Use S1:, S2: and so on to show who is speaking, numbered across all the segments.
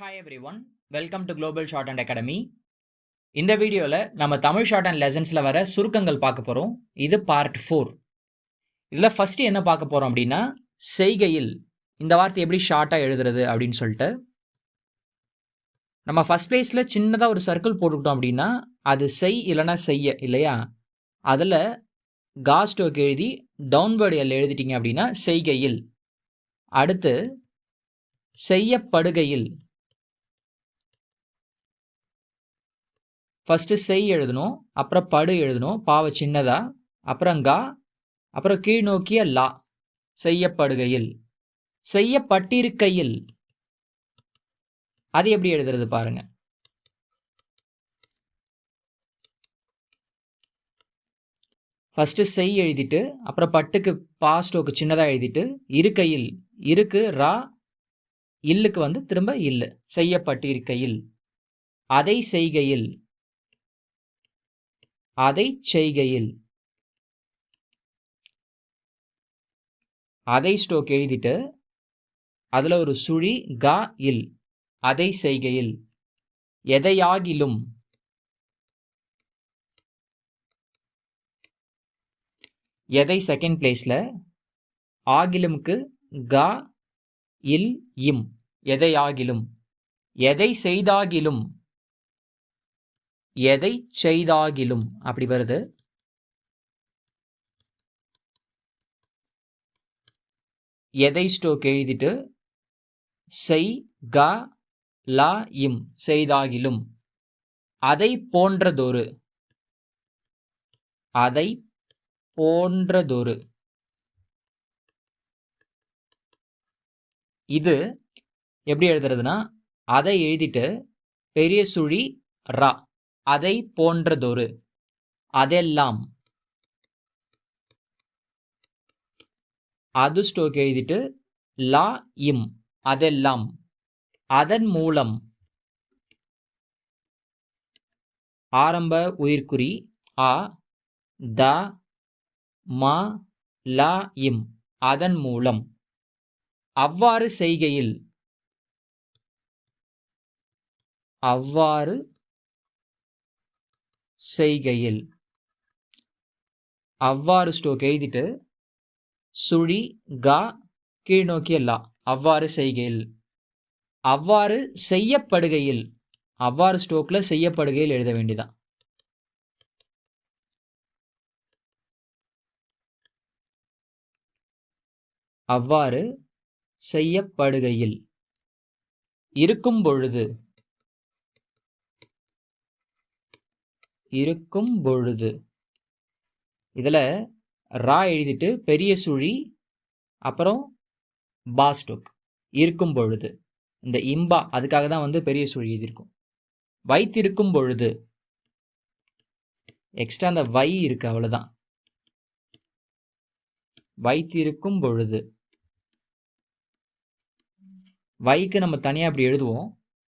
S1: Hi everyone, welcome to Global Shorthand Academy. இந்த வீடியோவில் நம்ம தமிழ் ஷார்ட்ஹேண்ட் லெசன்ஸில் வர சுருக்கங்கள் பார்க்க போகிறோம். இது பார்ட் 4. இதில் ஃபஸ்ட்டு என்ன பார்க்க போகிறோம் அப்படின்னா, செய்கையில் இந்த வார்த்தை எப்படி ஷார்ட்டாக எழுதுறது அப்படின்னு சொல்லிட்டு நம்ம ஃபஸ்ட் பிளேஸில் சின்னதாக ஒரு சர்க்கிள் போட்டுக்கிட்டோம் அப்படின்னா அது செய் இல்லைனா செய்ய இல்லையா. அதில் காஸ்டோக்கு எழுதி டவுன்வேர்டு எல் எழுதிட்டீங்க அப்படின்னா செய்கையில். அடுத்து செய்யப்படுகையில் ஃபஸ்ட்டு செய் எழுதணும், அப்புறம் படு எழுதணும், பாவ சின்னதாக, அப்புறம் கா, அப்புறம் கீழ் நோக்கிய லா. செய்யப்படுகையில். செய்யப்பட்டிருக்கையில் அது எப்படி எழுதுறது பாருங்க. ஃபஸ்ட்டு செய் எழுதிட்டு அப்புறம் பட்டுக்கு பாஸ்டோக்கு சின்னதாக எழுதிட்டு இருக்கையில், இருக்கு ரா, இல்லுக்கு வந்து திரும்ப இல்லு. செய்யப்பட்டிருக்கையில். அதை செய்கையில், அதை செய்கையில். அதை ஸ்டோக் எழுதிட்டு அதில் ஒரு சுழி கா இல். அதை செய்கையில். எதையாகிலும், எதை செகண்ட் பிளேஸில், ஆகிலும்க்கு கா இல் இம். எதையாகிலும். எதை செய்தாகிலும், எதை செய்தாகிலும் அப்படி வருது. எதை ஸ்டோக் எழுதிட்டு செய் கா லா இம். செய்தாகிலும். அதை போன்றதொரு, அதை போன்றதொரு. இது எப்படி எழுதுறதுன்னா, அதை எழுதிட்டு பெரிய சுழி ரா. அதை போன்றதொரு. அதெல்லாம். அது ஸ்டோக் எழுதிட்டு லா இம். அதெல்லாம். அதன் மூலம். ஆரம்ப உயிர்க்குறி ஆ த மா லா இம். அதன் மூலம். அவ்வாறு செய்கையில், அவ்வாறு செய்கையில். அவ்வாறு ஸ்டோக் எழுதிட்டு சுழி கா கீழ் நோக்கிய லா. அவ்வாறு செய்கையில். அவ்வாறு செய்யப்படுகையில். அவ்வாறு ஸ்டோக்கில் செய்யப்படுகையில் எழுத வேண்டியதான். அவ்வாறு செய்யப்படுகையில். இருக்கும் பொழுது, இருக்கும் பொழுது. இதில் ரா எழுதிட்டு பெரிய சுழி அப்புறம் பாஸ்டோக். இருக்கும் பொழுது. இந்த இம்பா அதுக்காக தான் வந்து பெரிய சுழி எழுதியிருக்கும். வைத்திருக்கும் பொழுது. எக்ஸ்ட்ரா அந்த வை இருக்கு, அவ்வளோதான். வைத்திருக்கும் பொழுது. வைக்கு நம்ம தனியாக அப்படி எழுதுவோம்.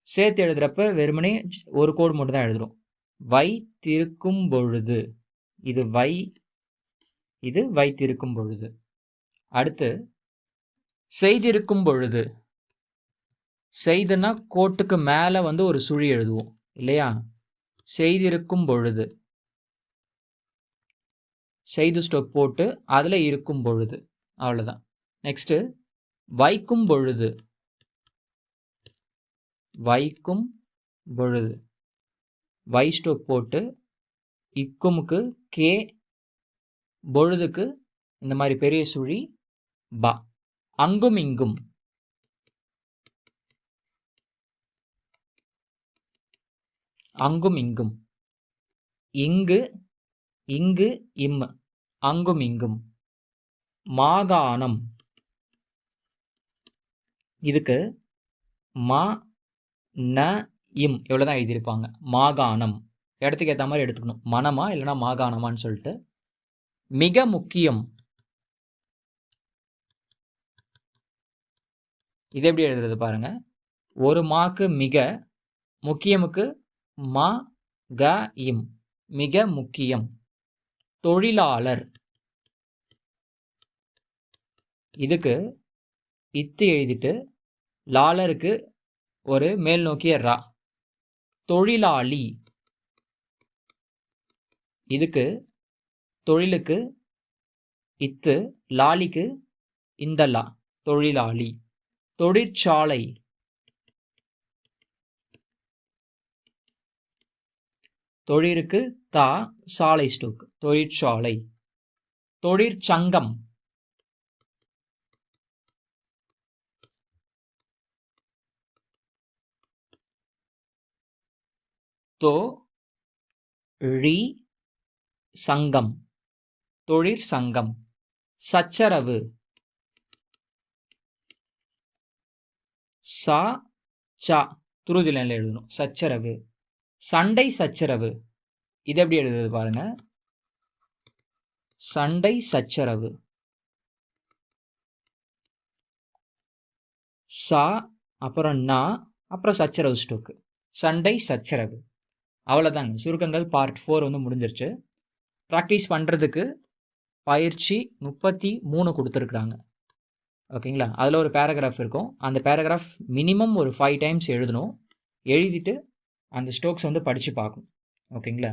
S1: சேர்த்து எழுதுறப்ப வெறுமனே ஒரு கோடு மட்டும் தான் எழுதுறோம். வைத்திருக்கும் பொழுது. இது வை, இது வைத்திருக்கும் பொழுது. அடுத்து செய்திருக்கும் பொழுது. செய்துன்னா கோட்டுக்கு மேலே வந்து ஒரு சுழி எழுதுவோம் இல்லையா. செய்திருக்கும் பொழுது. செய்து ஸ்டோக் போட்டு அதில் இருக்கும் பொழுது. அவ்வளோதான். நெக்ஸ்ட்டு வைக்கும் பொழுது. வைக்கும் பொழுது. வை ஸ்டோக் போட்டு இக்குமுக்கு கே, பொழுதுக்கு இந்த மாதிரி பெரிய சுழி பா. அங்கும் இங்கும். அங்கும் இங்கும். இங்கு இங்கு இம். அங்கும் இங்கும். மாகாணம். இதுக்கு மா ந இம் எவ்வளோதான் எழுதியிருப்பாங்க. மாகாணம். இடத்துக்கு ஏற்ற மாதிரி எடுத்துக்கணும். மனமா இல்லைனா மாகாணமான்னு சொல்லிட்டு. மிக முக்கியம். இது எப்படி எழுதுறது பாருங்க. ஒரு மாக்கு மிக, முக்கியமுக்கு மா க இம். மிக முக்கியம். தொழிலாளர். இதுக்கு இத்து எழுதிட்டு லாலருக்கு ஒரு மேல் நோக்கிய ரா. தொழிலாளி, இதுக்கு தொழிலுக்கு இத்து, லாலிக்கு இந்த லா, தொழிலாளி. தொழிற்சாலை, தொழிற்கு தா, சாலை ஸ்டோக், தொழிற்சாலை. தொழிற்சங்கம், தோ ழி சங்கம், தொழிற்சங்கம். சச்சரவு, சா சா துருதி லைன்ல எழுதணும், சச்சரவு. சண்டை சச்சரவு, இது எப்படி எழுதுறது பாருங்க, சண்டை சச்சரவு. சா அப்புறம் நா அப்புறம் சச்சரவு ஸ்டோக்கு, சண்டை சச்சரவு. அவ்வளோதாங்க, சுருக்கங்கள் பார்ட் 4 வந்து முடிஞ்சிருச்சு. ப்ராக்டிஸ் பண்ணுறதுக்கு பயிற்சி 33 கொடுத்துருக்குறாங்க. ஓகேங்களா, அதில் ஒரு பேராகிராஃப் இருக்கும். அந்த பேராகிராஃப் மினிமம் ஒரு 5 டைம்ஸ் எழுதணும். எழுதிட்டு அந்த ஸ்டோக்ஸ் வந்து படித்து பார்க்கணும். ஓகேங்களா,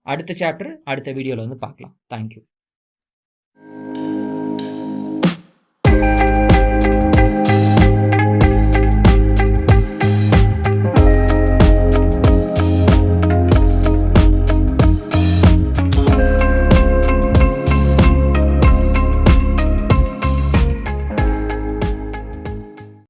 S1: அடுத்த சாப்டர் அடுத்த வீடியோவில் வந்து பார்க்கலாம். தேங்க்யூ.